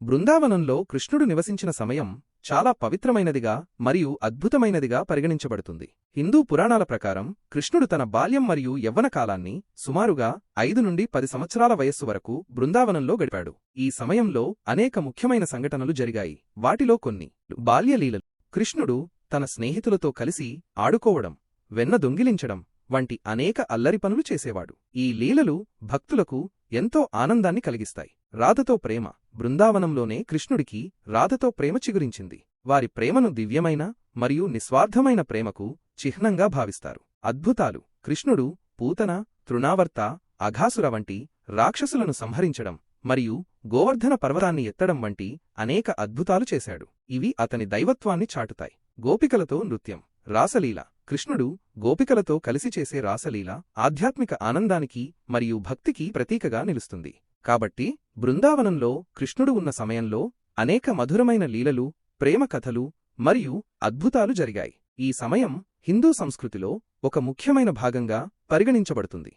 బృందావనంలో కృష్ణుడు నివసించిన సమయం చాలా పవిత్రమైనదిగా మరియు అద్భుతమైనదిగా పరిగణించబడుతుంది. హిందూ పురాణాల ప్రకారం కృష్ణుడు తన బాల్యం మరియు యవ్వన కాలాన్ని సుమారుగా 5 నుండి 10 సంవత్సరాల వయస్సు వరకు బృందావనంలో గడిపాడు. ఈ సమయంలో అనేక ముఖ్యమైన సంఘటనలు జరిగాయి. వాటిలో కొన్ని బాల్యలీలలు. కృష్ణుడు తన స్నేహితులతో కలిసి ఆడుకోవడం, వెన్న దొంగిలించడం వంటి అనేక అల్లరి పనులు చేసేవాడు. ఈ లీలలు భక్తులకు ఎంతో ఆనందాన్ని కలిగిస్తాయి. రాధతో ప్రేమ. బృందావనంలోనే కృష్ణుడికి రాధతో ప్రేమ చిగురించింది. వారి ప్రేమను దివ్యమైన మరియు నిస్వార్థమైన ప్రేమకు చిహ్నంగా భావిస్తారు. అద్భుతాలు. కృష్ణుడు పూతన, తృణావర్త, అఘాసుర వంటి రాక్షసులను సంహరించడం మరియు గోవర్ధన పర్వతాన్ని ఎత్తడం వంటి అనేక అద్భుతాలు చేశాడు. ఇవి అతని దైవత్వాన్ని చాటుతాయి. గోపికలతో నృత్యం. రాసలీల. కృష్ణుడు గోపికలతో కలిసి చేసే రాసలీల ఆధ్యాత్మిక ఆనందానికి మరియు భక్తికి ప్రతీకగా నిలుస్తుంది. కాబట్టి బృందావనంలో కృష్ణుడు ఉన్న సమయంలో అనేక మధురమైన లీలలు, ప్రేమ కథలు మరియు అద్భుతాలు జరిగాయి. ఈ సమయం హిందూ సంస్కృతిలో ఒక ముఖ్యమైన భాగంగా పరిగణించబడుతుంది.